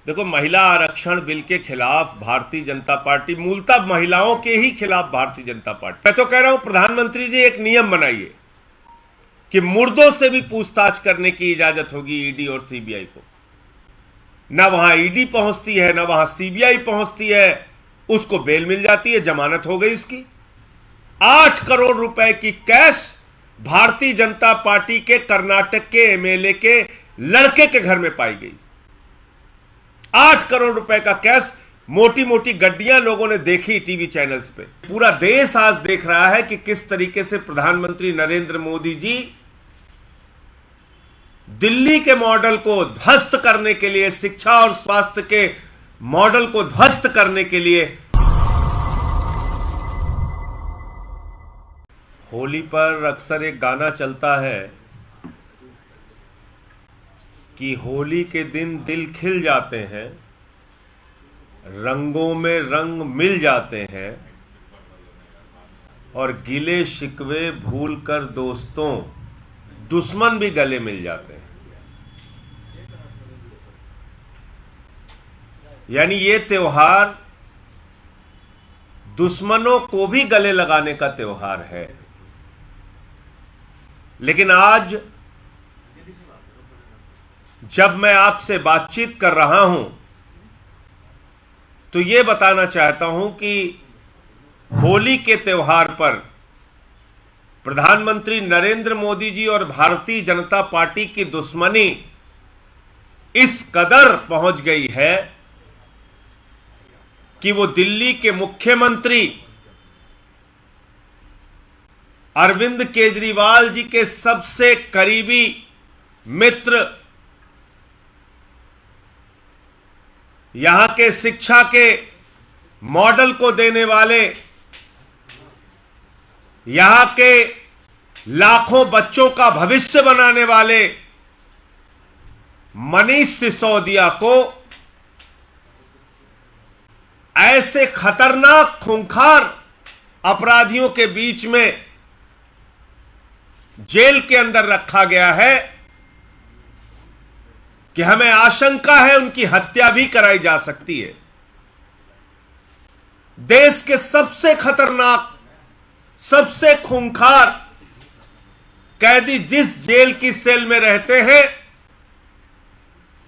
देखो, महिला आरक्षण बिल के खिलाफ भारतीय जनता पार्टी, मूलतः महिलाओं के ही खिलाफ भारतीय जनता पार्टी, मैं तो कह रहा हूं प्रधानमंत्री जी एक नियम बनाइए कि मुर्दों से भी पूछताछ करने की इजाजत होगी ईडी और सीबीआई को। ना वहां ईडी पहुंचती है, ना वहां सीबीआई पहुंचती है, उसको बेल मिल जाती है, जमानत हो गई उसकी। 8 करोड़ रुपए की कैश भारतीय जनता पार्टी के कर्नाटक के एमएलए के लड़के के घर में पाई गई। 8 करोड़ रुपए का कैश, मोटी मोटी गड्डियां लोगों ने देखी टीवी चैनल्स पे। पूरा देश आज देख रहा है कि किस तरीके से प्रधानमंत्री नरेंद्र मोदी जी दिल्ली के मॉडल को ध्वस्त करने के लिए, शिक्षा और स्वास्थ्य के मॉडल को ध्वस्त करने के लिए, होली पर अक्सर एक गाना चलता है कि होली के दिन दिल खिल जाते हैं, रंगों में रंग मिल जाते हैं और गिले शिकवे भूलकर दोस्तों दुश्मन भी गले मिल जाते हैं। यानी ये त्योहार दुश्मनों को भी गले लगाने का त्योहार है। लेकिन आज जब मैं आपसे बातचीत कर रहा हूं तो यह बताना चाहता हूं कि होली के त्योहार पर प्रधानमंत्री नरेंद्र मोदी जी और भारतीय जनता पार्टी की दुश्मनी इस कदर पहुंच गई है कि वो दिल्ली के मुख्यमंत्री अरविंद केजरीवाल जी के सबसे करीबी मित्र, यहां के शिक्षा के मॉडल को देने वाले, यहां के लाखों बच्चों का भविष्य बनाने वाले मनीष सिसोदिया को ऐसे खतरनाक खूंखार अपराधियों के बीच में जेल के अंदर रखा गया है कि हमें आशंका है उनकी हत्या भी कराई जा सकती है। देश के सबसे खतरनाक, सबसे खूंखार कैदी जिस जेल की सेल में रहते हैं,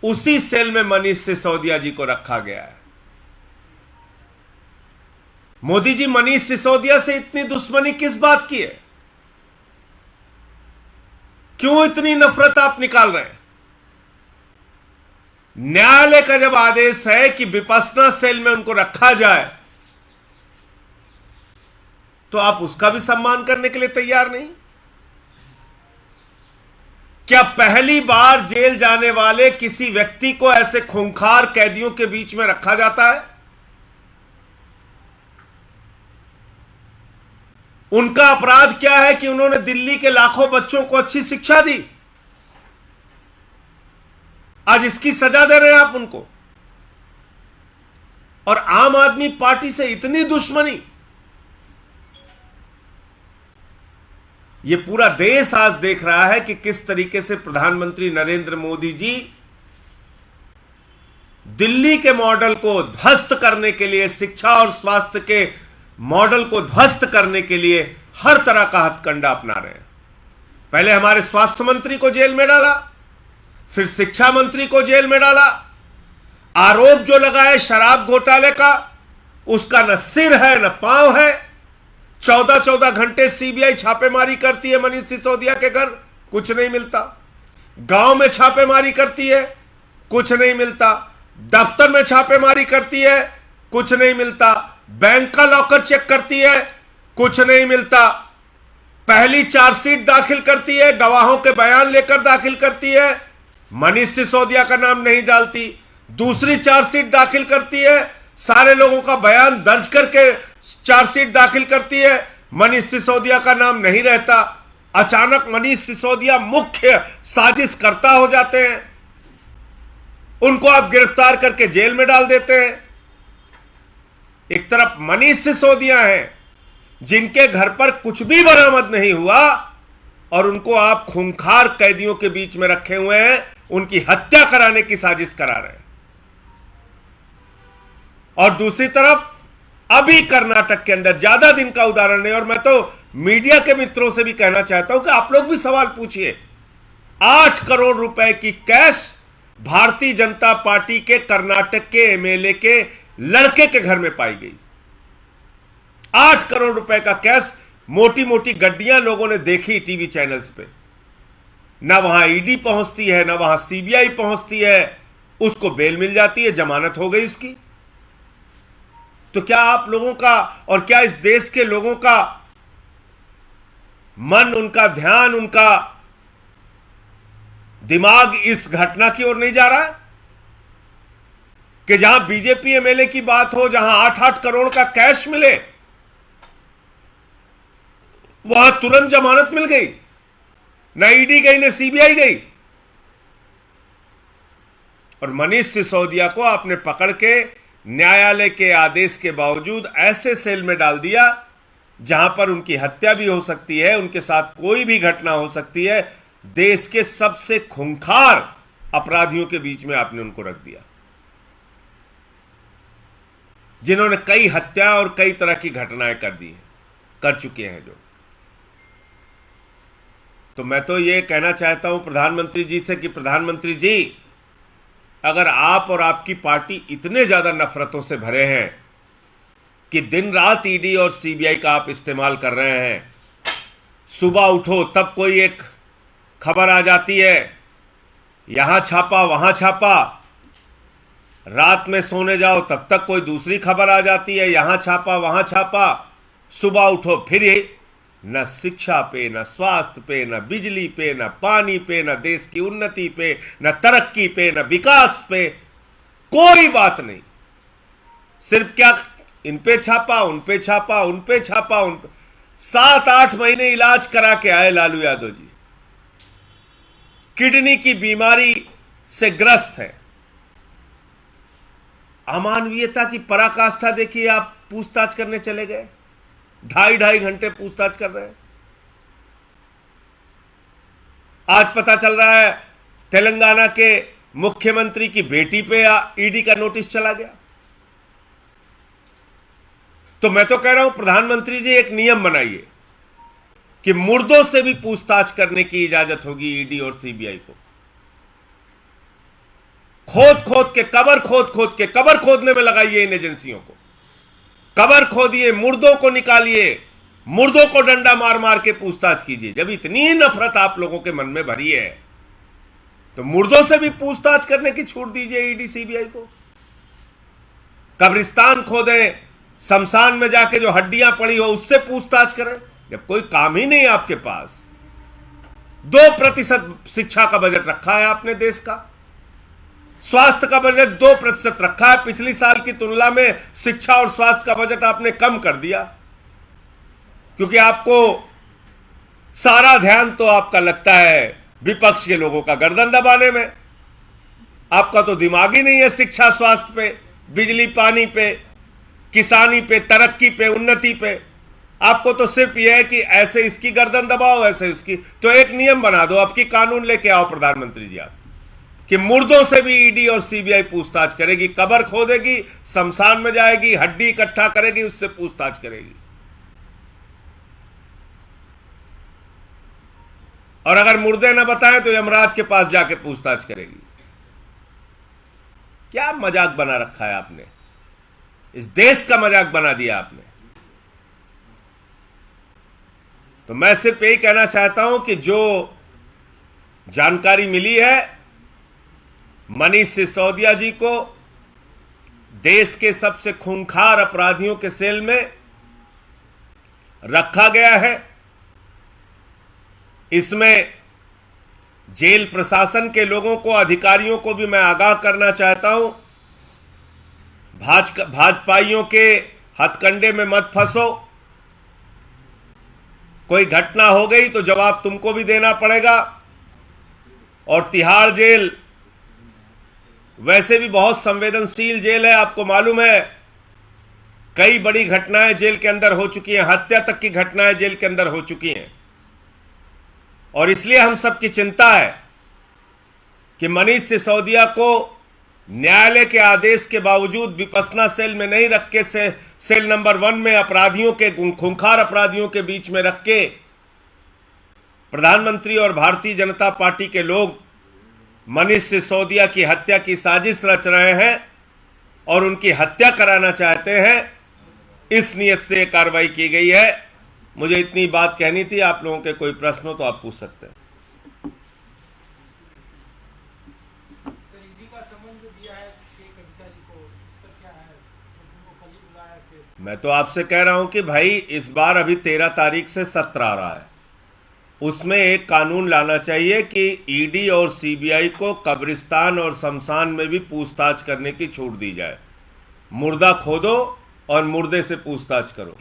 उसी सेल में मनीष सिसोदिया जी को रखा गया है। मोदी जी मनीष सिसोदिया से इतनी दुश्मनी किस बात की है? क्यों इतनी नफरत आप निकाल रहे हैं? न्यायालय का जब आदेश है कि विपश्यना सेल में उनको रखा जाए, तो आप उसका भी सम्मान करने के लिए तैयार नहीं? क्या पहली बार जेल जाने वाले किसी व्यक्ति को ऐसे खूंखार कैदियों के बीच में रखा जाता है? उनका अपराध क्या है कि उन्होंने दिल्ली के लाखों बच्चों को अच्छी शिक्षा दी? आज इसकी सजा दे रहे हैं आप उनको। और आम आदमी पार्टी से इतनी दुश्मनी, यह पूरा देश आज देख रहा है कि किस तरीके से प्रधानमंत्री नरेंद्र मोदी जी दिल्ली के मॉडल को ध्वस्त करने के लिए, शिक्षा और स्वास्थ्य के मॉडल को ध्वस्त करने के लिए हर तरह का हथकंडा अपना रहे हैं। पहले हमारे स्वास्थ्य मंत्री को जेल में डाला, फिर शिक्षा मंत्री को जेल में डाला। आरोप जो लगा है शराब घोटाले का, उसका न सिर है न पांव है। 14-14 घंटे सीबीआई छापेमारी करती है मनीष सिसोदिया के घर, कुछ नहीं मिलता। गांव में छापेमारी करती है, कुछ नहीं मिलता। दफ्तर में छापेमारी करती है, कुछ नहीं मिलता। बैंक का लॉकर चेक करती है, कुछ नहीं मिलता। पहली चार्जशीट दाखिल करती है, गवाहों के बयान लेकर दाखिल करती है, मनीष सिसोदिया का नाम नहीं डालती। दूसरी चार्जशीट दाखिल करती है, सारे लोगों का बयान दर्ज करके चार्जशीट दाखिल करती है, मनीष सिसोदिया का नाम नहीं रहता। अचानक मनीष सिसोदिया मुख्य साजिश करता हो जाते हैं, उनको आप गिरफ्तार करके जेल में डाल देते हैं। एक तरफ मनीष सिसोदिया हैं जिनके घर पर कुछ भी बरामद नहीं हुआ, और उनको आप खूंखार कैदियों के बीच में रखे हुए हैं, उनकी हत्या कराने की साजिश करा रहे हैं। और दूसरी तरफ अभी कर्नाटक के अंदर, ज्यादा दिन का उदाहरण नहीं, और मैं तो मीडिया के मित्रों से भी कहना चाहता हूं कि आप लोग भी सवाल पूछिए। 8 करोड़ रुपए की कैश भारतीय जनता पार्टी के कर्नाटक के एमएलए के लड़के के घर में पाई गई। 8 करोड़ रुपए का कैश, मोटी मोटी गड्डियां लोगों ने देखी टीवी चैनल्स पे। ना वहां ईडी पहुंचती है, ना वहां सीबीआई पहुंचती है, उसको बेल मिल जाती है, जमानत हो गई उसकी। तो क्या आप लोगों का और क्या इस देश के लोगों का मन, उनका ध्यान, उनका दिमाग इस घटना की ओर नहीं जा रहा है कि जहां बीजेपी एमएलए की बात हो, जहां 8-8 करोड़ का कैश मिले, वहां तुरंत जमानत मिल गई, न ईडी गई न सीबीआई गई। और मनीष सिसोदिया को आपने पकड़ के न्यायालय के आदेश के बावजूद ऐसे सेल में डाल दिया जहां पर उनकी हत्या भी हो सकती है, उनके साथ कोई भी घटना हो सकती है। देश के सबसे खूंखार अपराधियों के बीच में आपने उनको रख दिया, जिन्होंने कई हत्या और कई तरह की घटनाएं कर चुके हैं जो। तो मैं तो ये कहना चाहता हूं प्रधानमंत्री जी से कि प्रधानमंत्री जी, अगर आप और आपकी पार्टी इतने ज्यादा नफरतों से भरे हैं कि दिन रात ईडी और सीबीआई का आप इस्तेमाल कर रहे हैं, सुबह उठो तब कोई एक खबर आ जाती है, यहां छापा वहां छापा, रात में सोने जाओ तब तक कोई दूसरी खबर आ जाती है, यहां छापा वहां छापा, सुबह उठो फिर ये न शिक्षा पे, न स्वास्थ्य पे, न बिजली पे, न पानी पे, न देश की उन्नति पे, न तरक्की पे, न विकास पे, कोई बात नहीं। सिर्फ क्या इन पे छापा, उन पे छापा, उन पे छापा, उन पे। 7-8 महीने इलाज करा के आए लालू यादव जी, किडनी की बीमारी से ग्रस्त है। अमानवीयता की पराकाष्ठा देखिए, आप पूछताछ करने चले गए, 2.5 घंटे पूछताछ कर रहे हैं। आज पता चल रहा है तेलंगाना के मुख्यमंत्री की बेटी पे ईडी का नोटिस चला गया। तो मैं तो कह रहा हूं प्रधानमंत्री जी, एक नियम बनाइए कि मुर्दों से भी पूछताछ करने की इजाजत होगी ईडी और सीबीआई को। खोद खोद के, कबर खोदने में लगाइए इन एजेंसियों को, कबर खोदिए, मुर्दों को निकालिए, मुर्दों को डंडा मार मार के पूछताछ कीजिए। जब इतनी नफरत आप लोगों के मन में भरी है तो मुर्दों से भी पूछताछ करने की छूट दीजिए ईडी सीबीआई को। कब्रिस्तान खोदें, शमशान में जाके जो हड्डियां पड़ी हो उससे पूछताछ करें। जब कोई काम ही नहीं आपके पास, 2% शिक्षा का बजट रखा है आपने देश का, स्वास्थ्य का बजट 2% रखा है, पिछली साल की तुलना में शिक्षा और स्वास्थ्य का बजट आपने कम कर दिया, क्योंकि आपको सारा ध्यान तो आपका लगता है विपक्ष के लोगों का गर्दन दबाने में। आपका तो दिमाग ही नहीं है शिक्षा, स्वास्थ्य पे, बिजली पानी पे, किसानी पे, तरक्की पे, उन्नति पे। आपको तो सिर्फ यह है कि ऐसे इसकी गर्दन दबाओ, ऐसे उसकी। तो एक नियम बना दो, आपकी कानून लेके आओ प्रधानमंत्री जी आप, कि मुर्दों से भी ईडी और सीबीआई पूछताछ करेगी, कबर खोदेगी, शमशान में जाएगी, हड्डी इकट्ठा करेगी, उससे पूछताछ करेगी। और अगर मुर्दे न बताएं तो यमराज के पास जाके पूछताछ करेगी। क्या मजाक बना रखा है आपने, इस देश का मजाक बना दिया आपने। तो मैं सिर्फ यही कहना चाहता हूं कि जो जानकारी मिली है, मनीष सिसोदिया जी को देश के सबसे खूंखार अपराधियों के सेल में रखा गया है। इसमें जेल प्रशासन के लोगों को, अधिकारियों को भी मैं आगाह करना चाहता हूं, भाजपाइयों के हथकंडे में मत फंसो। कोई घटना हो गई तो जवाब तुमको भी देना पड़ेगा। और तिहाड़ जेल वैसे भी बहुत संवेदनशील जेल है, आपको मालूम है। कई बड़ी घटनाएं जेल के अंदर हो चुकी हैं, हत्या तक की घटनाएं जेल के अंदर हो चुकी हैं। और इसलिए हम सबकी चिंता है कि मनीष सिसोदिया को न्यायालय के आदेश के बावजूद विपस्सना सेल में नहीं रख के सेल नंबर 1 में अपराधियों के, खूंखार अपराधियों के बीच में रख के प्रधानमंत्री और भारतीय जनता पार्टी के लोग मनीष सिसोदिया की हत्या की साजिश रच रहे हैं और उनकी हत्या कराना चाहते हैं। इस नियत से कार्रवाई की गई है। मुझे इतनी बात कहनी थी। आप लोगों के कोई प्रश्न हो तो आप पूछ सकते हैं। मैं तो आपसे कह रहा हूं कि भाई इस बार अभी 13 तारीख से सत्र आ रहा है, उसमें एक कानून लाना चाहिए कि ईडी और सीबीआई को कब्रिस्तान और शमशान में भी पूछताछ करने की छूट दी जाए। मुर्दा खोदो और मुर्दे से पूछताछ करो।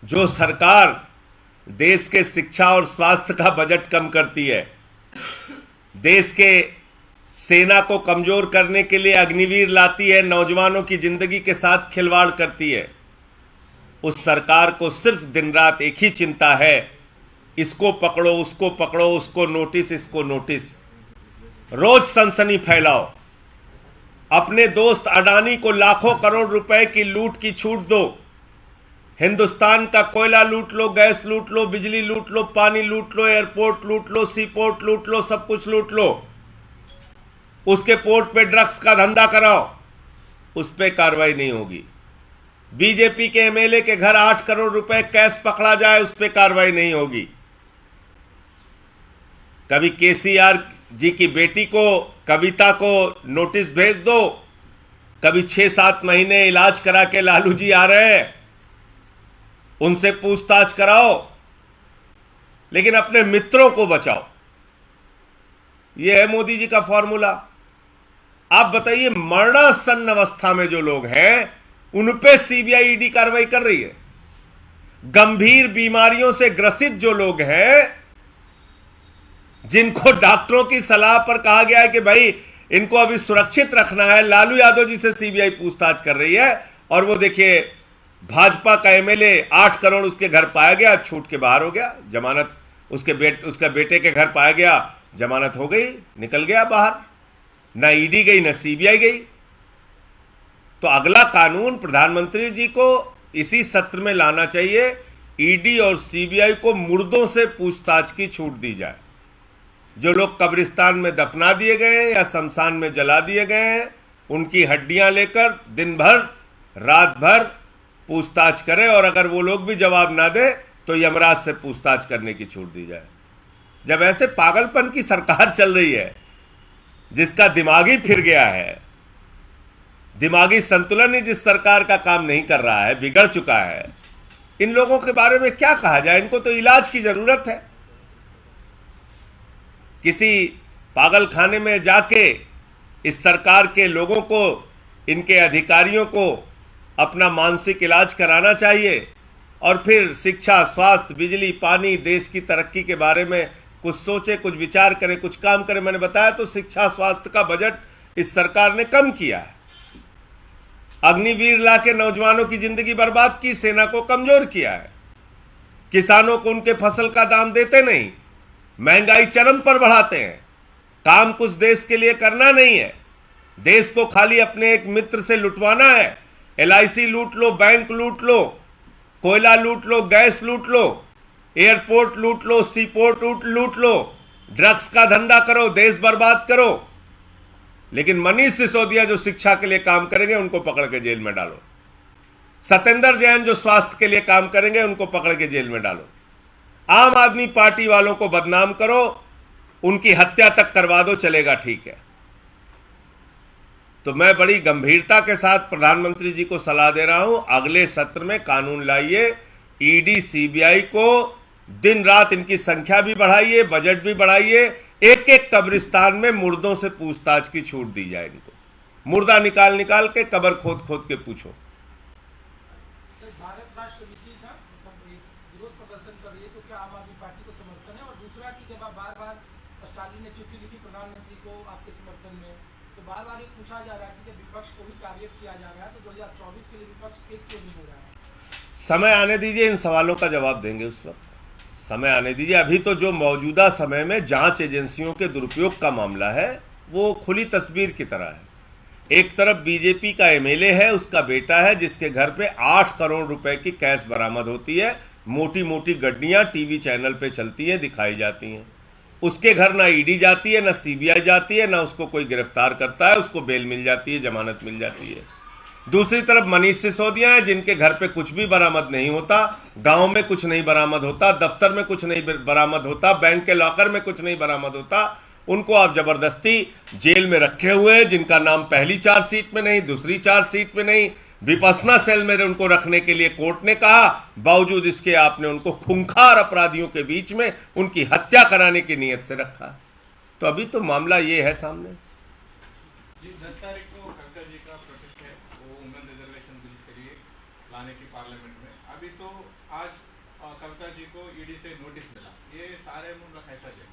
जो सरकार देश के शिक्षा और स्वास्थ्य का बजट कम करती है, देश के सेना को कमजोर करने के लिए अग्निवीर लाती है, नौजवानों की जिंदगी के साथ खिलवाड़ करती है, उस सरकार को सिर्फ दिन रात एक ही चिंता है, इसको पकड़ो, उसको पकड़ो, उसको नोटिस, इसको नोटिस। रोज सनसनी फैलाओ। अपने दोस्त अडानी को लाखों करोड़ रुपए की लूट की छूट दो। हिंदुस्तान का कोयला लूट लो, गैस लूट लो, बिजली लूट लो, पानी लूट लो, एयरपोर्ट लूट लो, सी पोर्ट लूट लो, सब कुछ लूट लो। उसके पोर्ट पे ड्रग्स का धंधा कराओ, उस पे कार्रवाई नहीं होगी। बीजेपी के एमएलए के घर 8 करोड़ रुपए कैश पकड़ा जाए, उस पे कार्रवाई नहीं होगी। कभी केसीआर जी की बेटी को, कविता को नोटिस भेज दो, कभी 6-7 महीने इलाज करा के लालू जी आ रहे हैं, उनसे पूछताछ कराओ, लेकिन अपने मित्रों को बचाओ। यह है मोदी जी का फॉर्मूला। आप बताइए, मरणासन्न अवस्था में जो लोग हैं उन पे सीबीआई ईडी कार्रवाई कर रही है। गंभीर बीमारियों से ग्रसित जो लोग हैं, जिनको डॉक्टरों की सलाह पर कहा गया है कि भाई इनको अभी सुरक्षित रखना है, लालू यादव जी से सीबीआई पूछताछ कर रही है। और वो देखिए, भाजपा का एमएलए 8 करोड़ उसके घर पाया गया, छूट के बाहर हो गया। जमानत उसका बेटे के घर पाया गया, जमानत हो गई, निकल गया बाहर। ना ईडी गई, ना सीबीआई गई। तो अगला कानून प्रधानमंत्री जी को इसी सत्र में लाना चाहिए। ईडी और सीबीआई को मुर्दों से पूछताछ की छूट दी जाए। जो लोग कब्रिस्तान में दफना दिए गए हैं या शमशान में जला दिए गए हैं, उनकी हड्डियां लेकर दिन भर रात भर पूछताछ करें, और अगर वो लोग भी जवाब ना दे तो यमराज से पूछताछ करने की छूट दी जाए। जब ऐसे पागलपन की सरकार चल रही है, जिसका दिमाग ही फिर गया है, दिमागी संतुलन ही जिस सरकार का काम नहीं कर रहा है, बिगड़ चुका है, इन लोगों के बारे में क्या कहा जाए। इनको तो इलाज की जरूरत है। किसी पागल खाने में जाके इस सरकार के लोगों को, इनके अधिकारियों को अपना मानसिक इलाज कराना चाहिए, और फिर शिक्षा, स्वास्थ्य, बिजली, पानी, देश की तरक्की के बारे में कुछ सोचे, कुछ विचार करें, कुछ काम करें। मैंने बताया तो शिक्षा स्वास्थ्य का बजट इस सरकार ने कम किया है। अग्निवीर ला के नौजवानों की जिंदगी बर्बाद की, सेना को कमजोर किया है, किसानों को उनके फसल का दाम देते नहीं, महंगाई चरम पर बढ़ाते हैं। काम कुछ देश के लिए करना नहीं है, देश को खाली अपने एक मित्र से लुटवाना है। एलआईसी लूट लो, बैंक लूट लो, कोयला लूट लो, गैस लूट लो, एयरपोर्ट लूट लो, सी पोर्ट लूट लो, ड्रग्स का धंधा करो, देश बर्बाद करो। लेकिन मनीष सिसोदिया जो शिक्षा के लिए काम करेंगे, उनको पकड़ के जेल में डालो। सत्येंद्र जैन जो स्वास्थ्य के लिए काम करेंगे, उनको पकड़ के जेल में डालो। आम आदमी पार्टी वालों को बदनाम करो, उनकी हत्या तक करवा दो, चलेगा, ठीक है। तो मैं बड़ी गंभीरता के साथ प्रधानमंत्री जी को सलाह दे रहा हूं, अगले सत्र में कानून लाइए। ईडी सीबीआई को दिन रात इनकी संख्या भी बढ़ाइए, बजट भी बढ़ाइए। एक एक कब्रिस्तान में मुर्दों से पूछताछ की छूट दी जाए। इनको मुर्दा निकाल निकाल के, कब्र खोद खोद के पूछो। भारत राष्ट्र समिति का विरोध प्रदर्शन कर रही है, तो क्या आम आदमी पार्टी को समर्थन है? और दूसरा कि जब आप बार-बार स्टालिन ने चिट्ठी लिखी प्रधानमंत्री को आपके समर्थन में, तो बार-बार ये पूछा जा रहा है कि जब विपक्ष को भी टारगेट किया जा रहा है, तो 2024 के लिए विपक्ष एक क्यों नहीं हो रहा है? समय आने दीजिए, इन सवालों का जवाब देंगे उस वक्त। समय आने दीजिए। अभी तो जो मौजूदा समय में जांच एजेंसियों के दुरुपयोग का मामला है, वो खुली तस्वीर की तरह है। एक तरफ बीजेपी का एमएलए है, उसका बेटा है, जिसके घर पे 8 करोड़ रुपए की कैश बरामद होती है, मोटी मोटी गड्डियां टीवी चैनल पे चलती हैं, दिखाई जाती हैं। उसके घर ना ईडी जाती है, ना सीबीआई जाती है, ना उसको कोई गिरफ्तार करता है, उसको बेल मिल जाती है, जमानत मिल जाती है। दूसरी तरफ मनीष सिसोदिया है, जिनके घर पे कुछ भी बरामद नहीं होता, गांव में कुछ नहीं बरामद होता, दफ्तर में कुछ नहीं बरामद होता, बैंक के लॉकर में कुछ नहीं बरामद होता। उनको आप जबरदस्ती जेल में रखे हुए हैं, जिनका नाम पहली चार्जशीट में नहीं, दूसरी चार्जशीट में नहीं, विपसना सेल में उनको रखने के लिए कोर्ट ने कहा, बावजूद इसके आपने उनको खूंखार अपराधियों के बीच में उनकी हत्या कराने की नीयत से रखा। तो अभी तो मामला ये है सामने। जी 10 तारीख को खड़का जी का प्रोटेस्ट है, वो वुमेन रिजर्वेशन बिल के लिए लाने की पार्लियामेंट में। अभी तो आज खड़का जी को ईडी से नोटिस मिला, ये सारे मामला कैसा जाए?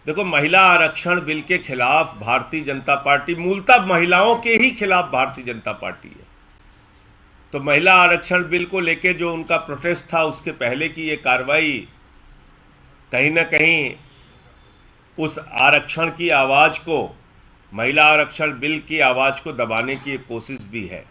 देखो, महिला आरक्षण बिल के खिलाफ भारतीय जनता पार्टी, मूलतः महिलाओं के ही खिलाफ भारतीय जनता पार्टी है। तो महिला आरक्षण बिल को लेके जो उनका प्रोटेस्ट था, उसके पहले की ये कार्रवाई कहीं ना कहीं उस आरक्षण की आवाज को, महिला आरक्षण बिल की आवाज को दबाने की एक कोशिश भी है।